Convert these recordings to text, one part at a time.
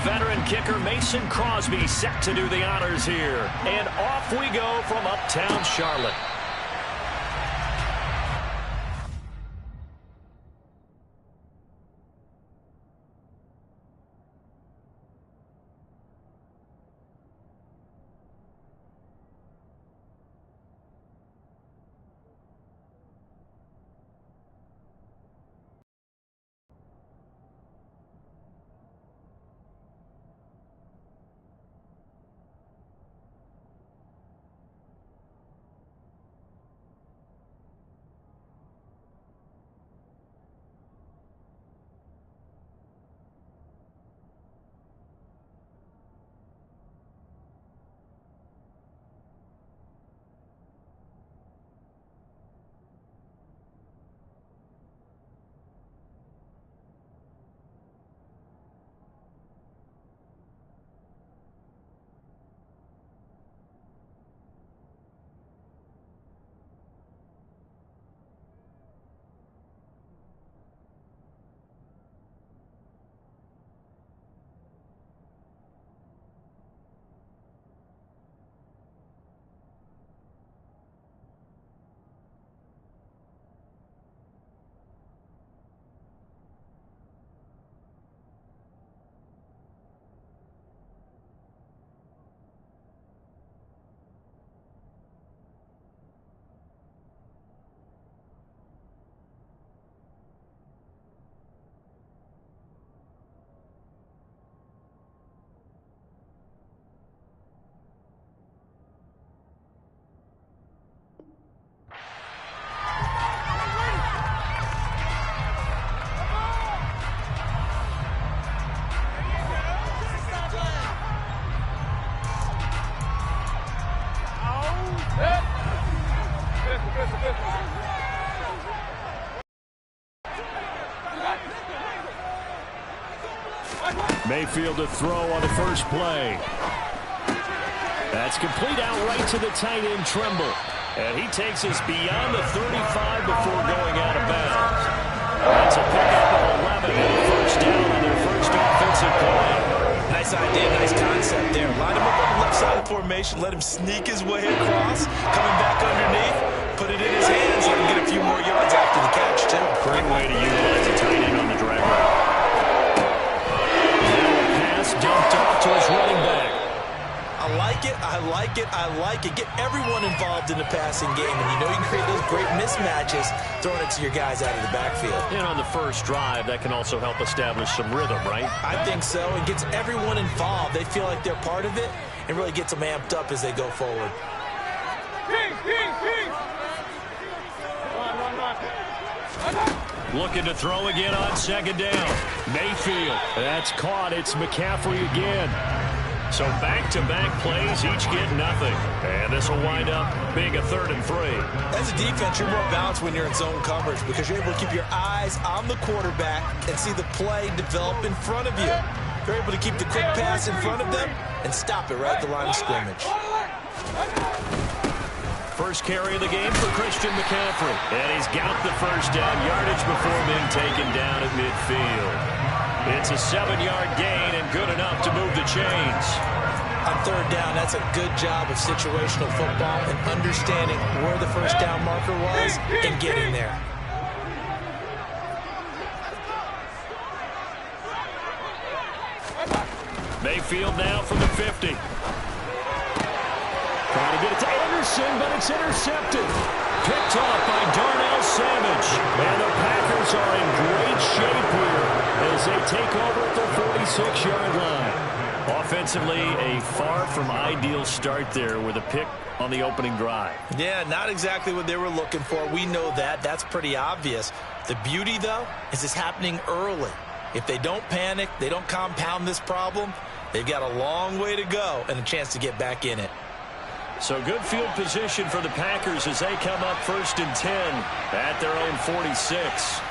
veteran kicker Mason Crosby set to do the honors here. And off we go from uptown Charlotte. Mayfield to throw on the first play. That's complete out right to the tight end, Tremble. And he takes us beyond the 35 before going out of bounds. That's a pickup of 11 and a first down on their first offensive play. Nice idea, nice concept there. Line him up on the left side of the formation, let him sneak his way across, coming back underneath, put it in his hands, let him get a few more yards after the catch, too. Great way to utilize a tight end on the drag route. Dumped off to his running back. I like it, I like it, I like it. Get everyone involved in the passing game, and you know you can create those great mismatches throwing it to your guys out of the backfield. And on the first drive, that can also help establish some rhythm, right? I think so. It gets everyone involved. They feel like they're part of it and really gets them amped up as they go forward. Looking to throw again on second down. Mayfield. That's caught. It's McCaffrey again. So back-to-back plays, each get nothing. And this will wind up being a 3rd and 3. As a defense, you're more balanced when you're in zone coverage because you're able to keep your eyes on the quarterback and see the play develop in front of you. You're able to keep the quick pass in front of them and stop it right at the line of scrimmage. First carry of the game for Christian McCaffrey. And he's got the first down yardage before being taken down at midfield. It's a 7-yard gain and good enough to move the chains. On 3rd down, that's a good job of situational football and understanding where the first down marker was and getting there. Mayfield now from the 50. Trying to get it to Anderson, but it's intercepted. Picked off by Darnell Savage. And the Packers are in great shape here as they take over at the 46-yard line. Offensively, a far from ideal start there with a pick on the opening drive. Yeah, not exactly what they were looking for. We know that. That's pretty obvious. The beauty, though, is it's happening early. If they don't panic, they don't compound this problem, they've got a long way to go and a chance to get back in it. So good field position for the Packers as they come up 1st and 10 at their own 46.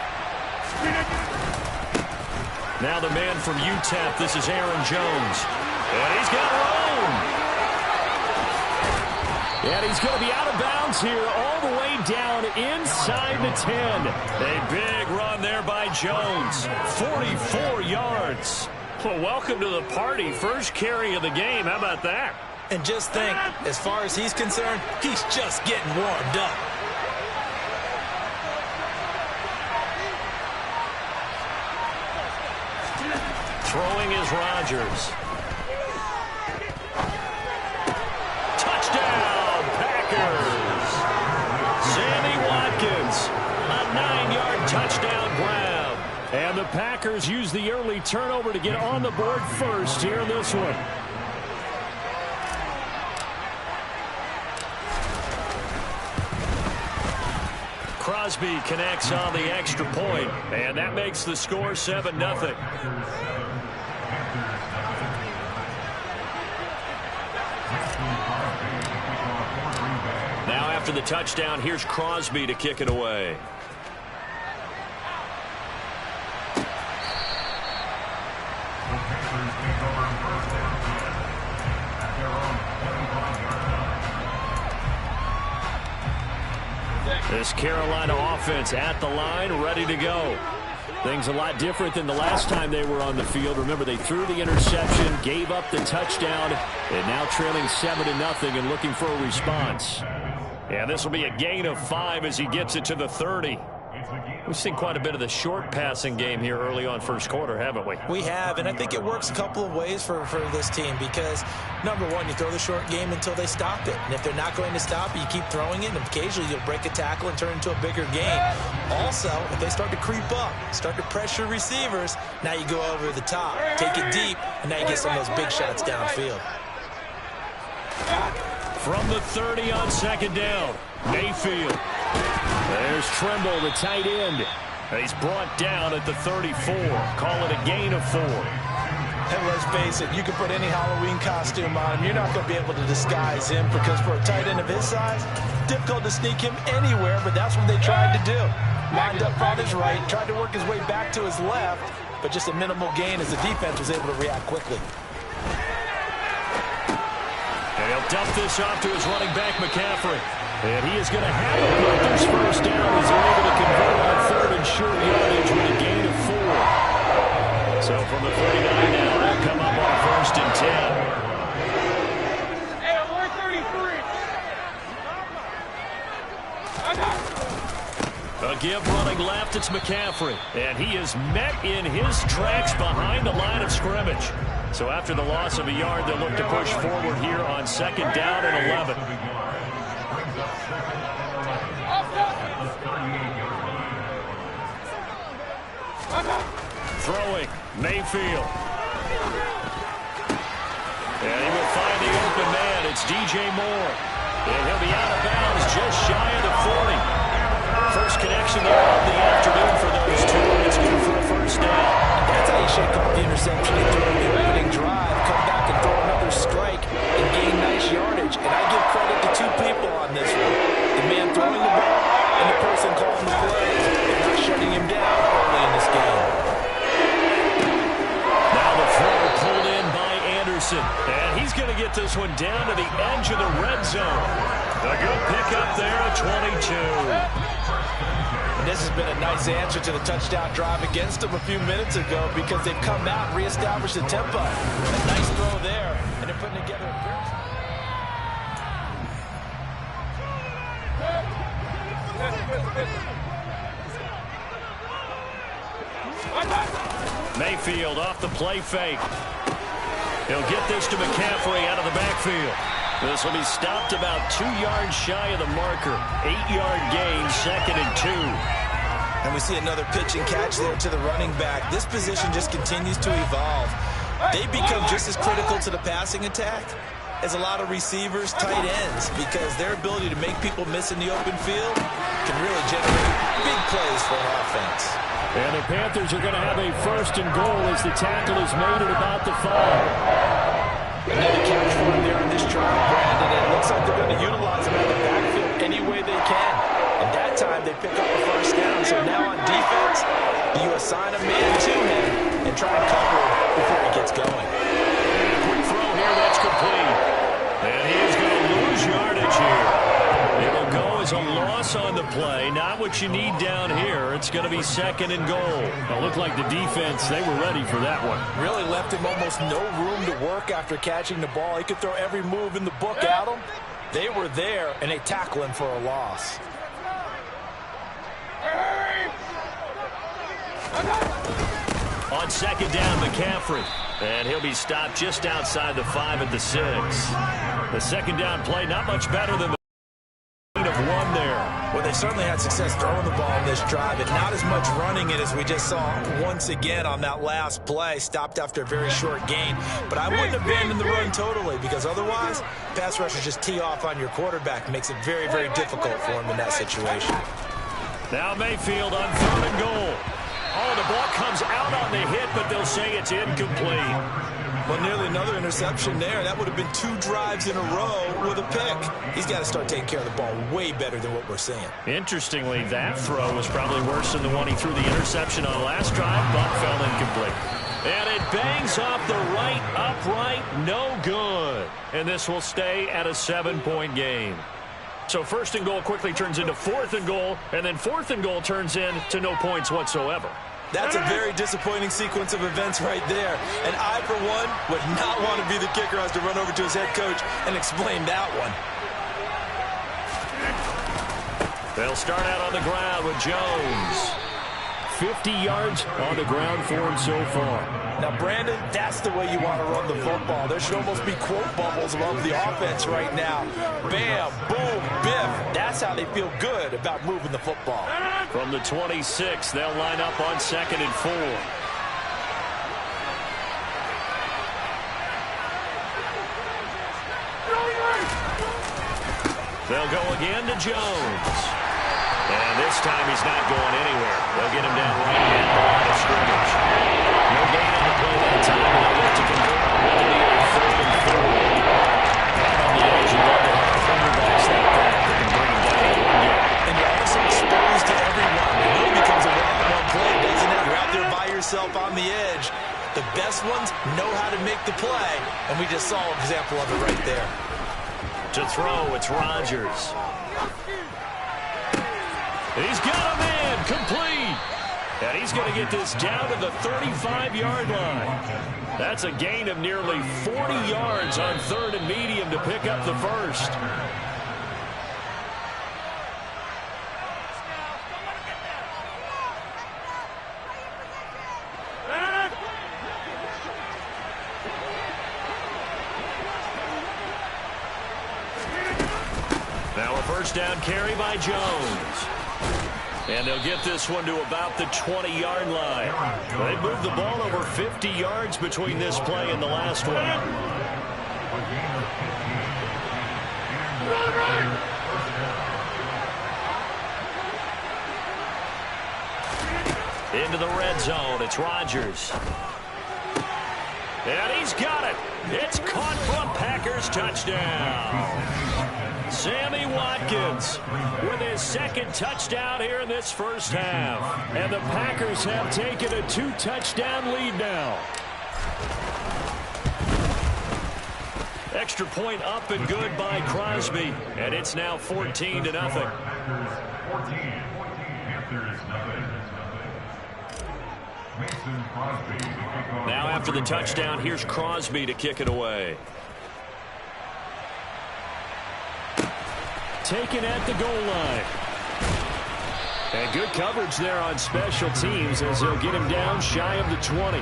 Now the man from UTEP, this is Aaron Jones. And he's got room. And he's going to be out of bounds here all the way down inside the 10. A big run there by Jones. 44 yards. Well, welcome to the party. First carry of the game. How about that? And just think, as far as he's concerned, he's just getting warmed up. Throwing is Rodgers. Touchdown, Packers. Sammy Watkins, a 9-yard touchdown grab. And the Packers use the early turnover to get on the board first here in this one. Crosby connects on the extra point, and that makes the score 7-0. Now after the touchdown, here's Crosby to kick it away. This Carolina offense at the line, ready to go. Things a lot different than the last time they were on the field. Remember, they threw the interception, gave up the touchdown, and now trailing 7-0 and looking for a response. Yeah, this will be a gain of 5 as he gets it to the 30. We've seen quite a bit of the short passing game here early on first quarter, haven't we? We have, and I think it works a couple of ways for this team because, number one, you throw the short game until they stop it. And if they're not going to stop it, you keep throwing it, and occasionally you'll break a tackle and turn into a bigger game. Also, if they start to creep up, start to pressure receivers, now you go over the top, take it deep, and now you get some of those big shots downfield. From the 30 on second down, Mayfield. There's Trimble, the tight end. He's brought down at the 34. Call it a gain of 4. And let's face it, you can put any Halloween costume on him. You're not going to be able to disguise him because for a tight end of his size, difficult to sneak him anywhere, but that's what they tried to do. Lined up on his right, tried to work his way back to his left, but just a minimal gain as the defense was able to react quickly. And he'll dump this off to his running back, McCaffrey. And he is going to have the Panthers first down as they're able to convert on third and short yardage with a gain of 4. So from the 39 now, they'll come up on first and 10. Hey, we're 33. A give running left, it's McCaffrey. And he is met in his tracks behind the line of scrimmage. So after the loss of a yard, they'll look to push forward here on second down and 11. Throwing, Mayfield. And he will find the open man. It's DJ Moore. And he'll be out of bounds just shy of the 40. First connection there of the afternoon for those two. It's good for a first down. That's how you shake off the interception and throw the opening drive, come back and throw another strike and gain nice yardage. And I give credit to two people on this one. The man throwing the ball and the person calling the plays. They're not shutting him down early in this game. Now the throw pulled in by Anderson. And he's going to get this one down to the edge of the red zone. A good pickup there at 22. This has been a nice answer to the touchdown drive against them a few minutes ago because they've come out and reestablished the tempo. A nice throw there, and they're putting together a Mayfield off the play fake. He'll get this to McCaffrey out of the backfield. This will be stopped about 2 yards shy of the marker. 8-yard gain, second and 2. And we see another pitch and catch there to the running back. This position just continues to evolve. They become just as critical to the passing attack as a lot of receivers, tight ends, because their ability to make people miss in the open field can really generate big plays for an offense. And the Panthers are going to have a first and goal as the tackle is made at about the 5. Another catch for him there on this drive, Brandon. And it looks like they're going to utilize him out of the backfield any way they can. And that time they pick up a first down. So now on defense, you assign a man to him and try and cover him before he gets going. And a quick throw here, that's complete. And he is going to lose yardage here. It'll go as a loss pass on the play. Not what you need down here. It's going to be 2nd and goal. It looked like the defense, they were ready for that one. Really left him almost no room to work after catching the ball. He could throw every move in the book at him. They were there, and they tackle him for a loss. On 2nd down, McCaffrey. And he'll be stopped just outside the 5 at the 6. The 2nd down play, not much better than the of 1 there. Well, they certainly had success throwing the ball in this drive, and not as much running it as we just saw once again on that last play. Stopped after a very short gain. But I wouldn't abandon the run totally, because otherwise, pass rushers just tee off on your quarterback. Makes it very, very difficult for him in that situation. Now Mayfield on 3rd and goal. Oh, the ball comes out on the hit, but they'll say it's incomplete. Well, nearly another interception there. That would have been 2 drives in a row with a pick. He's got to start taking care of the ball way better than what we're seeing. Interestingly, that throw was probably worse than the one he threw the interception on last drive, but fell incomplete. And it bangs off the right upright, no good. And this will stay at a 7-point game. So 1st and goal quickly turns into 4th and goal, and then 4th and goal turns into no points whatsoever. That's a very disappointing sequence of events right there. And I, for one, would not want to be the kicker who has to run over to his head coach and explain that one. They'll start out on the ground with Jones. 50 yards on the ground for him so far. Now, Brandon, that's the way you want to run the football. There should almost be quote bubbles above the offense right now. Bam, boom, biff. That's how they feel good about moving the football. From the 26, they'll line up on 2nd and 4. They'll go again to Jones. And this time he's not going anywhere. They'll get him down right at the line of scrimmage. No gain on the play that time. They'll look to convert what will be a 3rd and 4. And on the edge, you love to have cornerbacks like that that can bring him down in 1 game. And you're also exposed to everyone. It really becomes a one-on-one play, doesn't it? You're out there by yourself on the edge. The best ones know how to make the play, and we just saw an example of it right there. To throw, it's Rodgers. He's got a man complete. And he's going to get this down to the 35-yard line. That's a gain of nearly 40 yards on 3rd and medium to pick up the first. Now a 1st down carry by Jones. And they'll get this one to about the 20-yard line. They moved the ball over 50 yards between this play and the last one. Into the red zone, it's Rodgers. And he's got it. It's caught for a Packers touchdown. Sammy Watkins with his 2nd touchdown here in this first half. And the Packers have taken a 2-touchdown lead now. Extra point up and good by Crosby. And it's now 14-0. Now after the touchdown, here's Crosby to kick it away. Taken at the goal line. And good coverage there on special teams as they'll get him down shy of the 20.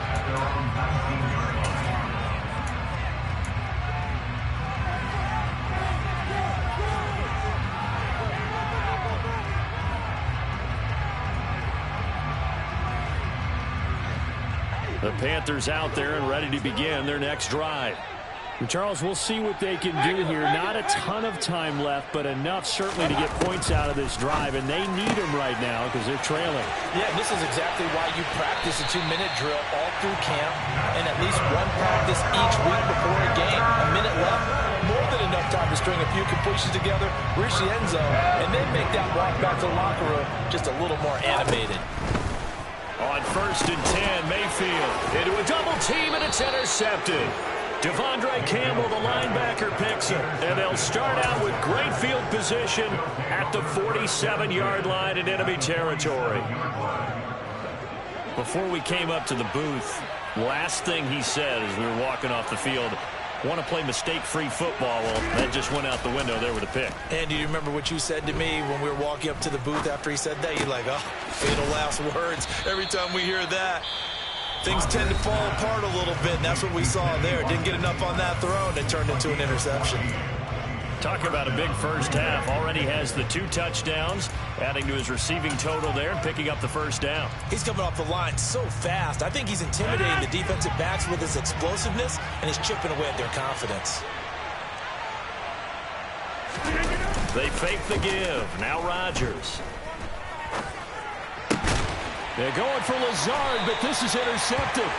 The Panthers out there and ready to begin their next drive. And Charles, we'll see what they can do here. Not a ton of time left, but enough certainly to get points out of this drive, and they need them right now because they're trailing. Yeah, this is exactly why you practice a 2-minute drill all through camp and at least one practice each week before a game. A minute left, more than enough time to string a few completions together, reach the end zone, and then make that walk back to the locker room just a little more animated. On 1st and 10, Mayfield into a double team, and it's intercepted. Devondre Campbell, the linebacker, picks it. And they'll start out with great field position at the 47-yard line in enemy territory. Before we came up to the booth, last thing he said as we were walking off the field, want to play mistake-free football. Well, that just went out the window there with a pick. And do you remember what you said to me when we were walking up to the booth after he said that? You're like, oh, fatal last words. Every time we hear that, things tend to fall apart a little bit, and that's what we saw there. Didn't get enough on that throw, and it turned into an interception. Talk about a big first half. Already has the 2 touchdowns, adding to his receiving total there and picking up the first down. He's coming off the line so fast. I think he's intimidating the defensive backs with his explosiveness, and he's chipping away at their confidence. They fake the give. Now Rodgers. They're going for Lazard, but this is intercepted.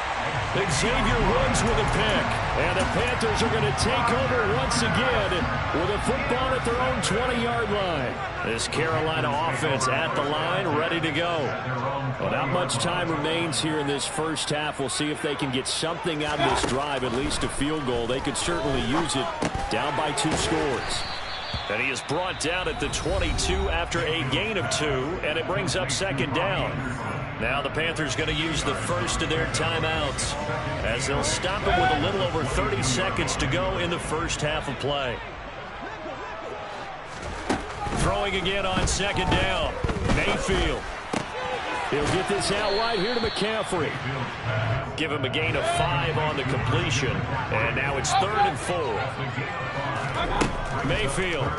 Xavier Woods with a pick. And the Panthers are going to take over once again with a football at their own 20-yard line. This Carolina offense at the line, ready to go. Well, not much time remains here in this first half. We'll see if they can get something out of this drive, at least a field goal. They could certainly use it, down by 2 scores. And he is brought down at the 22 after a gain of 2, and it brings up second down. Now the Panthers going to use the first of their timeouts as they'll stop him with a little over 30 seconds to go in the first half of play. Throwing again on second down. Mayfield. He'll get this out wide here to McCaffrey. Give him a gain of 5 on the completion. And now it's 3rd and 4. Mayfield.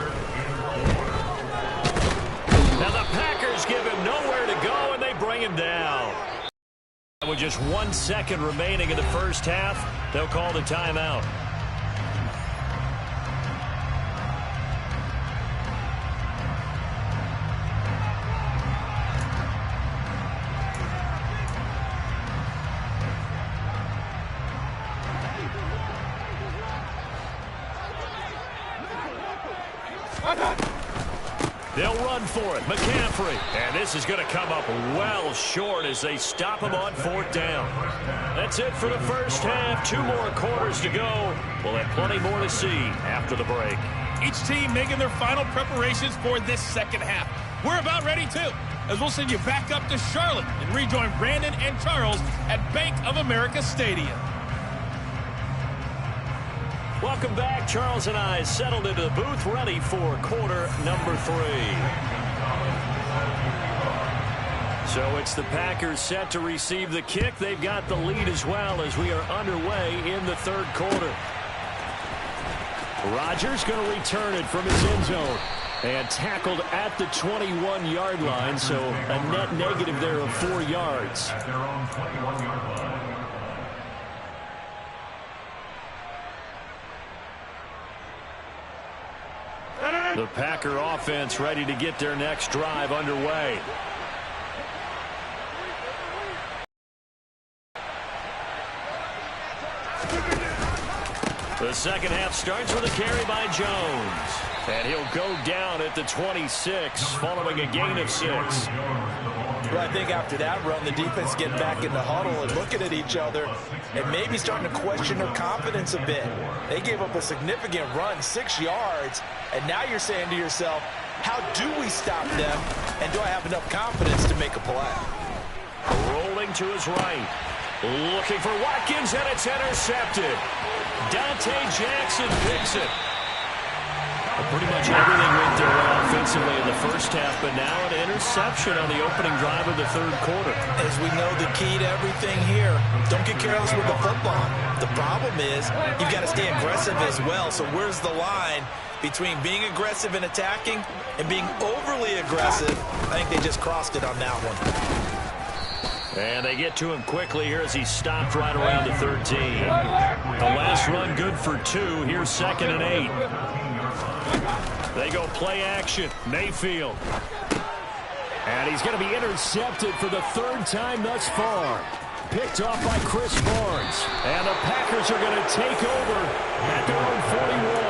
Now the Packers give him nowhere to go, and they bring him down. With just 1 second remaining in the first half, they'll call the timeout. They'll run for it. McCaffrey. And this is going to come up well short as they stop him on 4th down. That's it for the first half. 2 more quarters to go. We'll have plenty more to see after the break. Each team making their final preparations for this second half. We're about ready, too, as we'll send you back up to Charlotte and rejoin Brandon and Charles at Bank of America Stadium. Welcome back. Charles and I settled into the booth, ready for quarter number 3. So it's the Packers set to receive the kick. They've got the lead as well as we are underway in the 3rd quarter. Rodgers going to return it from his end zone. And tackled at the 21-yard line, so a net negative there of 4 yards. At their own 21-yard line. The Packer offense ready to get their next drive underway. The second half starts with a carry by Jones. And he'll go down at the 26 following a gain of 6. Well, I think after that run, the defense getting back in the huddle and looking at each other and maybe starting to question their confidence a bit. They gave up a significant run, 6 yards, and now you're saying to yourself, how do we stop them, and do I have enough confidence to make a play? Rolling to his right. Looking for Watkins, and it's intercepted. Dante Jackson picks it. Pretty much everything went their way offensively in the first half, but now an interception on the opening drive of the 3rd quarter. As we know, the key to everything here, don't get careless with the football. The problem is you've got to stay aggressive as well. So where's the line between being aggressive and attacking and being overly aggressive? I think they just crossed it on that one. And they get to him quickly here as he stopped right around the 13. The last run good for 2. Here's 2nd and 8. They go play action. Mayfield. And he's going to be intercepted for the 3rd time thus far. Picked off by Chris Barnes. And the Packers are going to take over at their own 41.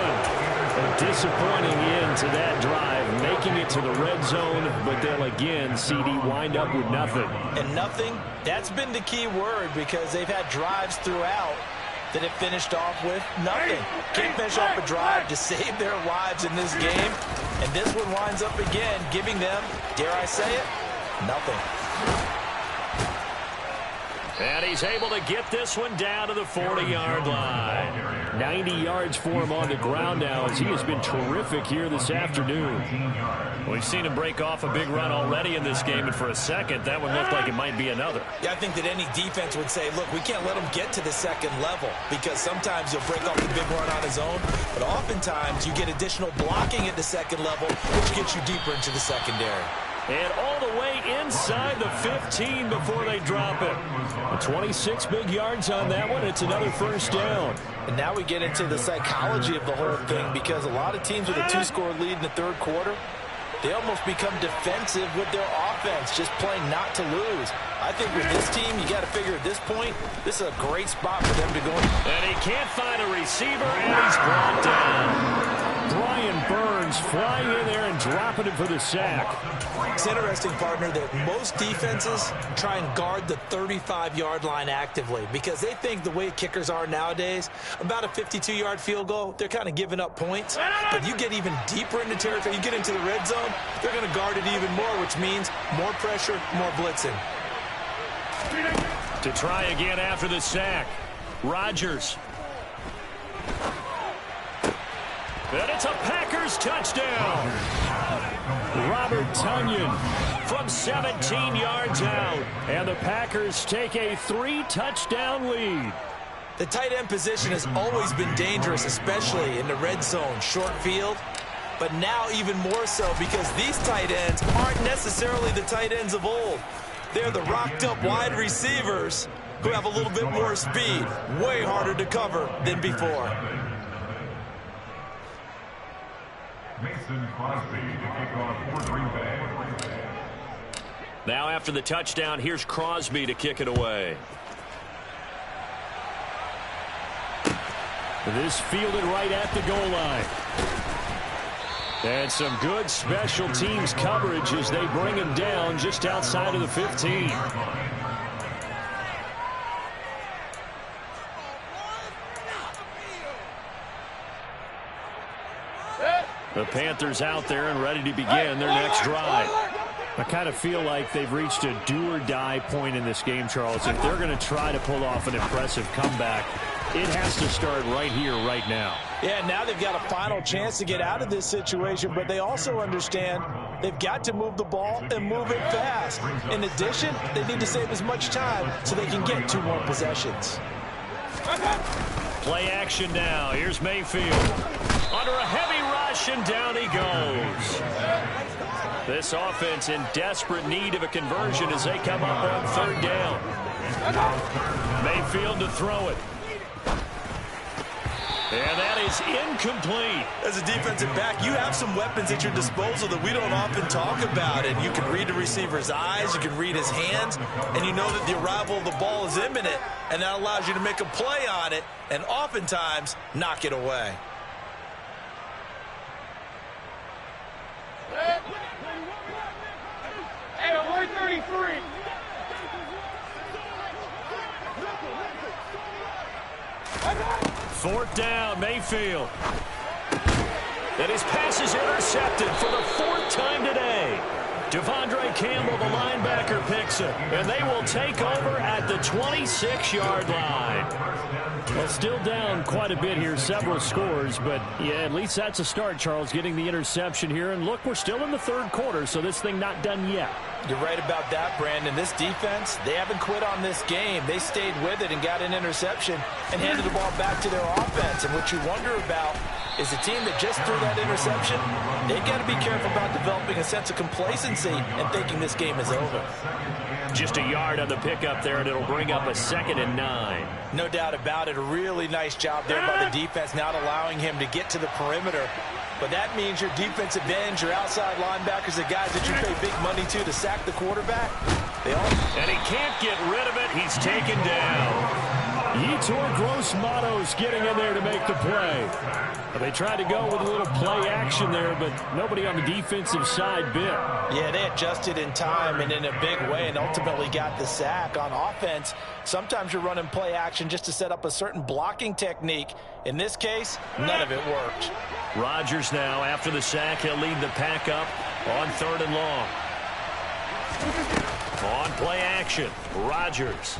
A disappointing end to that drive, making it to the red zone, but they'll again, CD, wind up with nothing. And nothing, that's been the key word because they've had drives throughout that have finished off with nothing. Can't finish off a drive to save their lives in this game. And this one winds up again, giving them, dare I say it, nothing. And he's able to get this one down to the 40-yard line. 90 yards for him on the ground now as he has been terrific here this afternoon. We've seen him break off a big run already in this game, and for a second, that one looked like it might be another. Yeah, I think that any defense would say, look, we can't let him get to the second level because sometimes he'll break off the big run on his own, but oftentimes you get additional blocking at the second level, which gets you deeper into the secondary. And all the way inside the 15 before they drop it. 26 big yards on that one. It's another first down. And now we get into the psychology of the whole thing because a lot of teams with a 2-score lead in the third quarter, they almost become defensive with their offense, just playing not to lose. I think with this team, you got to figure at this point, this is a great spot for them to go. And he can't find a receiver, and he's brought down. Brian Burns flying in there and dropping him for the sack. It's interesting, partner, that most defenses try and guard the 35-yard line actively because they think the way kickers are nowadays, about a 52-yard field goal, they're kind of giving up points. But you get even deeper into territory, you get into the red zone, they're going to guard it even more, which means more pressure, more blitzing. To try again after the sack, Rodgers. And it's a Packers touchdown. Robert Tonyan from 17 yards out. And the Packers take a 3-touchdown lead. The tight end position has always been dangerous, especially in the red zone, short field. But now even more so because these tight ends aren't necessarily the tight ends of old. They're the rocked-up wide receivers who have a little bit more speed, way harder to cover than before. Mason Crosby to kick off for Green Bay. Now after the touchdown, here's Crosby to kick it away. This fielded right at the goal line. And some good special teams coverage as they bring him down just outside of the 15. The Panthers out there and ready to begin their next drive. I kind of feel like they've reached a do-or-die point in this game, Charles. If they're going to try to pull off an impressive comeback, it has to start right here, right now. Yeah, now they've got a final chance to get out of this situation, but they also understand they've got to move the ball and move it fast. In addition, they need to save as much time so they can get 2 more possessions. Play action now. Here's Mayfield. Under a heavy rush, and down he goes. This offense in desperate need of a conversion as they come up on 3rd down. Mayfield to throw it. And that is incomplete. As a defensive back, you have some weapons at your disposal that we don't often talk about. And you can read the receiver's eyes, you can read his hands, and you know that the arrival of the ball is imminent. And that allows you to make a play on it and oftentimes knock it away. Hey, 133. Fourth down, Mayfield. And his pass is intercepted for the 4th time today. Devondre Campbell, the linebacker, picks it. And they will take over at the 26-yard line. Well, still down quite a bit here, several scores, but yeah, at least that's a start, Charles, getting the interception here. And look, we're still in the 3rd quarter, so this thing not done yet. You're right about that, Brandon. This defense, they haven't quit on this game. They stayed with it and got an interception and handed the ball back to their offense. And what you wonder about is the team that just threw that interception, they've got to be careful about developing a sense of complacency and thinking this game is over. Just a yard on the pickup there, and it'll bring up a 2nd and 9. No doubt about it. A really nice job there by the defense, not allowing him to get to the perimeter. But that means your defensive ends, your outside linebackers, the guys that you pay big money to sack the quarterback, they all... And he can't get rid of it. He's taken down. Yetur Gross-Matos getting in there to make the play. They tried to go with a little play action there, but nobody on the defensive side bit. Yeah, they adjusted in time and in a big way and ultimately got the sack. On offense, sometimes you're running play action just to set up a certain blocking technique. In this case, none of it worked. Rodgers now, after the sack, he'll lead the pack up on 3rd and long. On play action, Rodgers.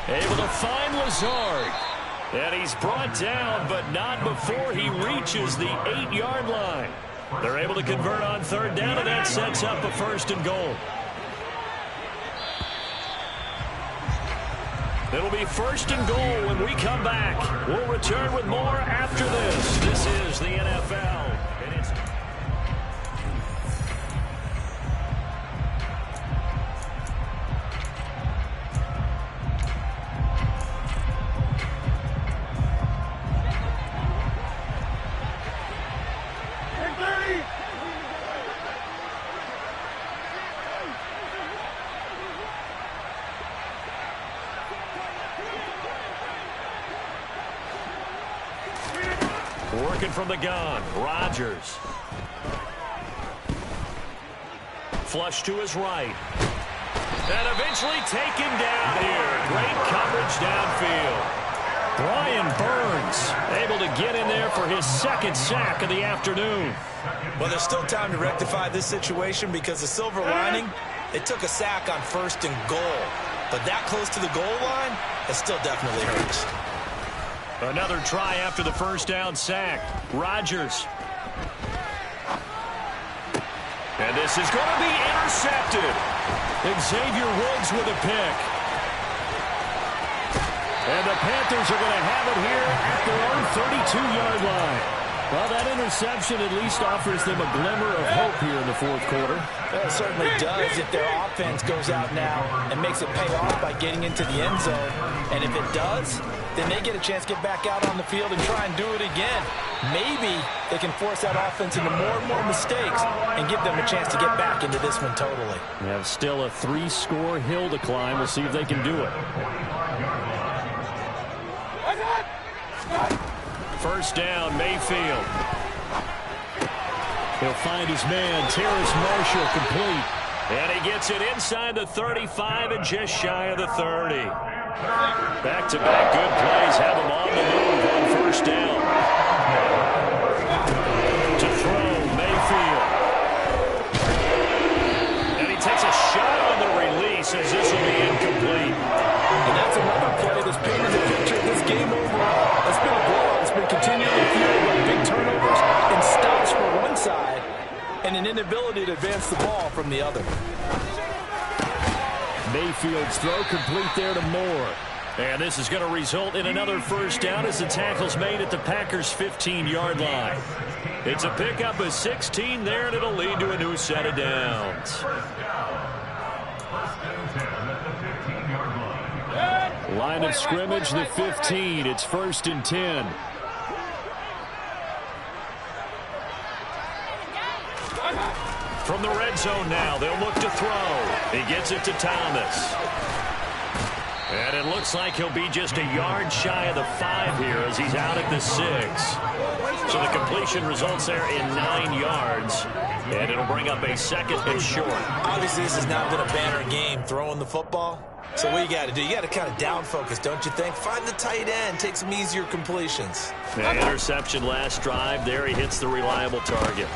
Able to find Lazard. And he's brought down, but not before he reaches the 8-yard line. They're able to convert on 3rd down, and that sets up a 1st and goal. It'll be 1st and goal when we come back. We'll return with more after this. This is the NFL. And it's working from the gun. Rodgers. Flush to his right. And eventually taken down here. Great coverage downfield. Brian Burns able to get in there for his 2nd sack of the afternoon. Well, there's still time to rectify this situation because the silver lining, it took a sack on 1st and goal. But that close to the goal line, it still definitely hurts. Another try after the 1st down sack. Rodgers. And this is going to be intercepted. Xavier Woods with a pick. And the Panthers are going to have it here at their own 32-yard line. Well, that interception at least offers them a glimmer of hope here in the 4th quarter. Well, it certainly does if their offense goes out now and makes it pay off by getting into the end zone. And if it does, then they get a chance to get back out on the field and try and do it again. Maybe they can force that offense into more and more mistakes and give them a chance to get back into this one totally. They have still a 3-score hill to climb. We'll see if they can do it. 1st down, Mayfield. He'll find his man, Terrace Marshall, complete. And he gets it inside the 35 and just shy of the 30. Back-to-back good plays have him on the move on 1st down. To throw, Mayfield. And he takes a shot on the release as this will be incomplete. And that's another play that's painted the picture of this game overall. It's been a blowout. It's been continually fueled by big turnovers and stops for one side and an inability to advance the ball from the other. Mayfield's throw complete there to Moore. And this is going to result in another 1st down as the tackle's made at the Packers' 15-yard line. It's a pickup of 16 there, and it'll lead to a new set of downs. Line of scrimmage, the 15. It's 1st and 10. From the red zone now, they'll look to throw. He gets it to Thomas. And it looks like he'll be just a yard shy of the 5 here as he's out at the 6. So the completion results there in 9 yards. And it'll bring up a 2nd and short. Obviously, this has not been a banner game throwing the football. So what you got to do, you got to kind of down focus, don't you think? Find the tight end, take some easier completions. The interception last drive. There he hits the reliable target.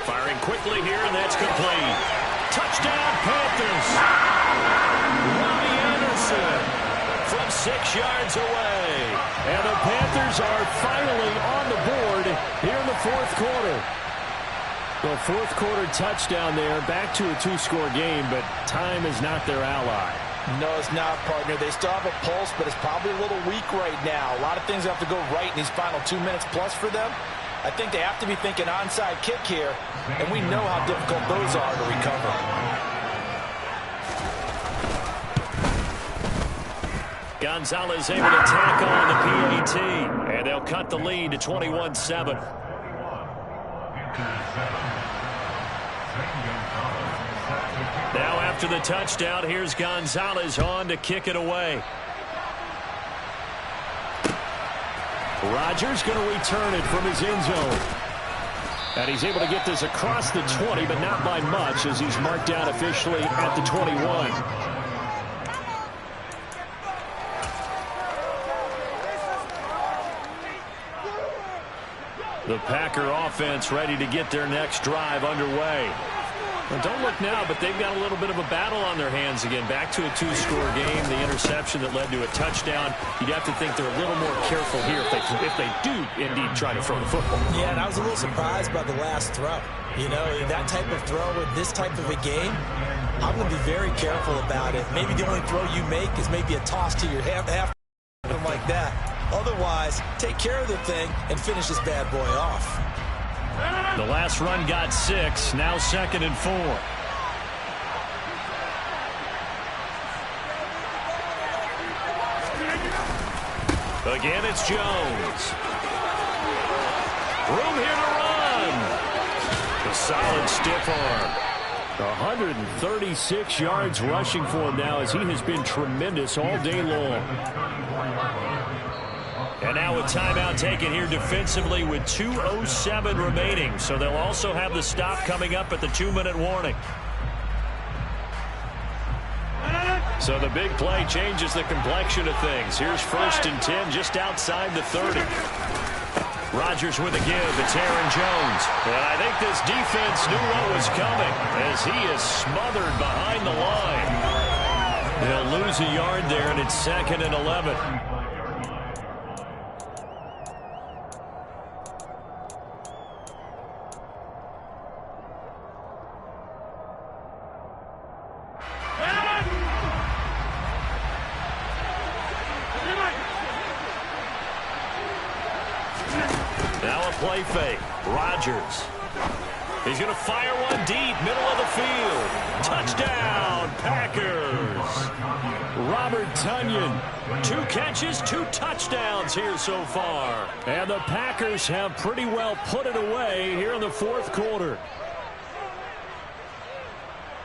Firing quickly here, and that's complete. Touchdown, Panthers. Robbie Anderson from 6 yards away. And the Panthers are finally on the board here in the 4th quarter. Well, 4th quarter touchdown there, back to a 2-score game, but time is not their ally. No, it's not, partner. They still have a pulse, but it's probably a little weak right now. A lot of things have to go right in these final 2 minutes plus for them. I think they have to be thinking onside kick here, and we know how difficult those are to recover. Gonzalez able to tack on the PAT, and they'll cut the lead to 21-7. Now after the touchdown, here's Gonzalez on to kick it away. Rodgers going to return it from his end zone. And he's able to get this across the 20, but not by much, as he's marked down officially at the 21. The Packer offense ready to get their next drive underway. Well, don't look now, but they've got a little bit of a battle on their hands again. Back to a 2-score game. The interception that led to a touchdown. You'd have to think they're a little more careful here if they do indeed try to throw the football. Yeah, and I was a little surprised by the last throw. You know, that type of throw in this type of a game, I'm going to be very careful about it. Maybe the only throw you make is maybe a toss to your half something like that. Otherwise, take care of the thing and finish this bad boy off. The last run got 6, now 2nd and 4. Again, it's Jones. Room here to run. A solid stiff arm. 136 yards rushing for him now, as he has been tremendous all day long. And now a timeout taken here defensively with 2:07 remaining. So they'll also have the stop coming up at the 2-minute warning. So the big play changes the complexion of things. Here's 1st and 10 just outside the 30. Rodgers with a give. It's Aaron Jones. And I think this defense knew what was coming, as he is smothered behind the line. They'll lose a yard there, and it's 2nd and 11. Now a play fake. Rodgers. He's going to fire one deep, middle of the field. Touchdown, Packers. Robert Tonyan. 2 catches, 2 touchdowns here so far. And the Packers have pretty well put it away here in the 4th quarter.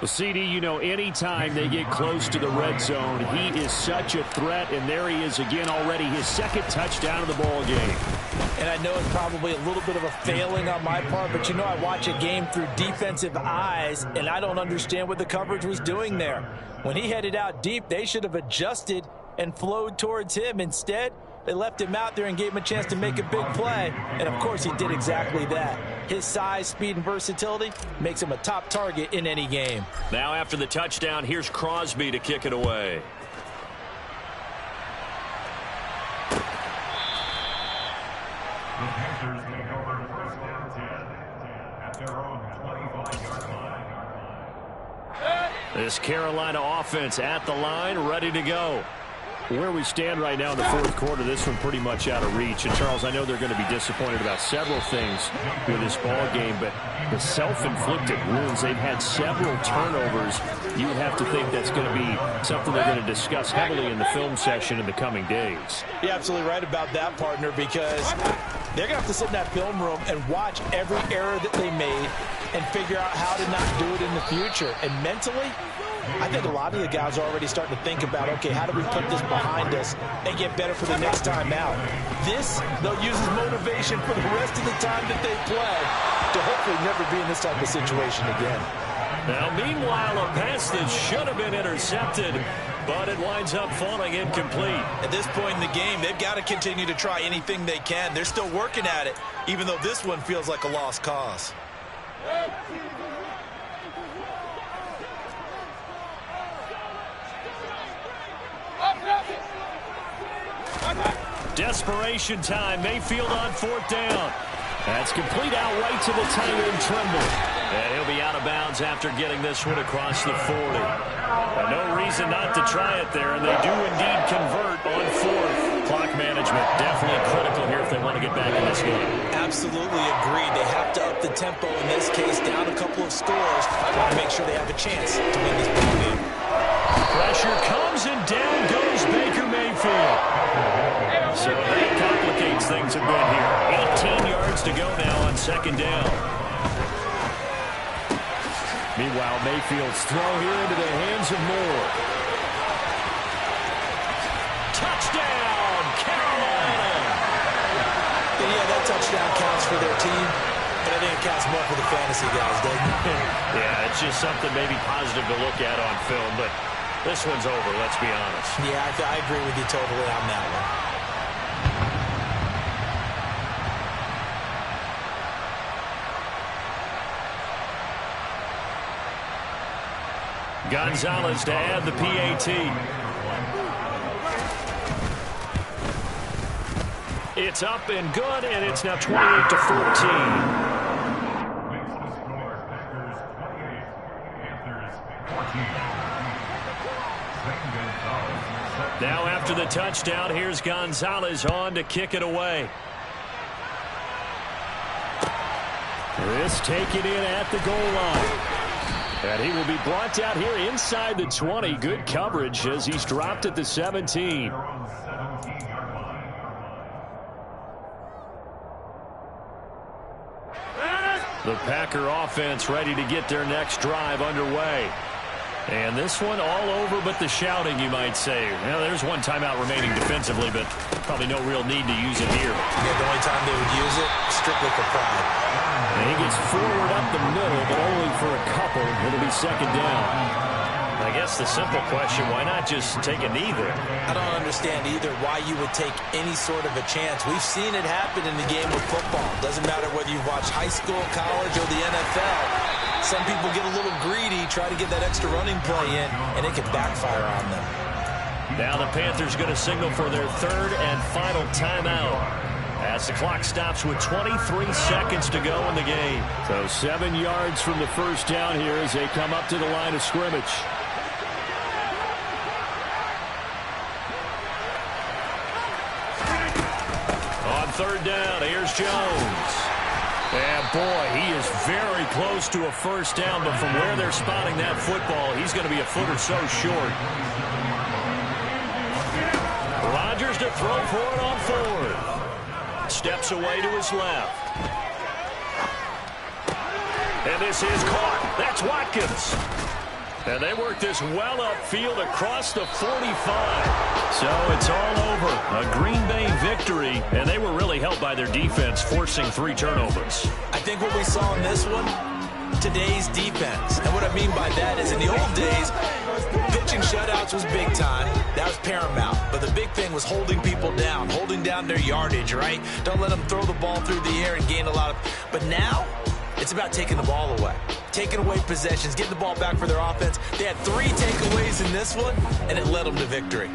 Well, CD, you know, anytime they get close to the red zone, he is such a threat, and there he is again already, his 2nd touchdown of the ball game. And I know it's probably a little bit of a failing on my part, but you know I watch a game through defensive eyes, and I don't understand what the coverage was doing there. When he headed out deep, they should have adjusted and flowed towards him. Instead, they left him out there and gave him a chance to make a big play. And, of course, he did exactly that. His size, speed, and versatility makes him a top target in any game. Now after the touchdown, here's Crosby to kick it away. The Panthers take over 1st and 10 at their own 25-yard line. This Carolina offense at the line, ready to go. Where we stand right now in the 4th quarter, this one pretty much out of reach. And, Charles, I know they're going to be disappointed about several things with this ball game, but the self-inflicted wounds, they've had several turnovers. You would have to think that's going to be something they're going to discuss heavily in the film session in the coming days. You're absolutely right about that, partner, because they're going to have to sit in that film room and watch every error that they made and figure out how to not do it in the future. And mentally, I think a lot of the guys are already starting to think about, okay, how do we put this behind us and get better for the next time out? This, they'll use as motivation for the rest of the time that they play to hopefully never be in this type of situation again. Now, meanwhile, a pass that should have been intercepted, but it winds up falling incomplete. At this point in the game, they've got to continue to try anything they can. They're still working at it, even though this one feels like a lost cause. Desperation time. Mayfield on 4th down. That's complete out right to the tight end, Tremble. And he'll be out of bounds after getting this one across the 40. No reason not to try it there, and they do indeed convert on 4th. Clock management definitely critical here if they want to get back in this game. Absolutely agreed. They have to up the tempo in this case, down a couple of scores. I want to make sure they have a chance to win this ball game. Pressure comes, and down goes Baker Mayfield. So that complicates things a bit here. 18 yards to go now on 2nd down. Meanwhile, Mayfield's throw here into the hands of Moore. Touchdown, Carolina! Yeah, that touchdown counts for their team, but I think it counts more for the fantasy guys, doesn't it? Yeah, it's just something maybe positive to look at on film, but this one's over, let's be honest. Yeah, I agree with you totally on that one. Gonzalez to add the PAT. It's up and good, and it's now 28-14. Makes the score Packers 28, Panthers 14. Zane Gonzalez. Now after the touchdown, here's Gonzalez on to kick it away. This taken in at the goal line. And he will be brought down here inside the 20. Good coverage as he's dropped at the 17. The Packer offense ready to get their next drive underway. And this one all over but the shouting, you might say. Well, there's one timeout remaining defensively, but probably no real need to use it here. Yeah, the only time they would use it, strictly for pride. And he gets forward up the middle, but only for a couple. It'll be second down. I guess the simple question, why not just take a knee there? I don't understand either why you would take any sort of a chance. We've seen it happen in the game of football. Doesn't matter whether you've watched high school, college, or the NFL. Some people get a little greedy, try to get that extra running play in, and it can backfire on them. Now the Panthers going to signal for their third and final timeout as the clock stops with 23 seconds to go in the game. So 7 yards from the first down here as they come up to the line of scrimmage. On third down, here's Jones. And boy, he is very close to a first down, but from where they're spotting that football, he's going to be a foot or so short. Rodgers to throw for it on fourth. Steps away to his left. And this is caught. That's Watkins. And they work this well upfield across the 45. So it's all over. A Green Bay victory, and they were really helped by their defense, forcing 3 turnovers. I think what we saw in this one, today's defense. And what I mean by that is in the old days, pitching shutouts was big time. That was paramount. But the big thing was holding people down, holding down their yardage, right? Don't let them throw the ball through the air and gain a lot of... But now, it's about taking the ball away. Taking away possessions, getting the ball back for their offense. They had 3 takeaways in this one, and it led them to victory.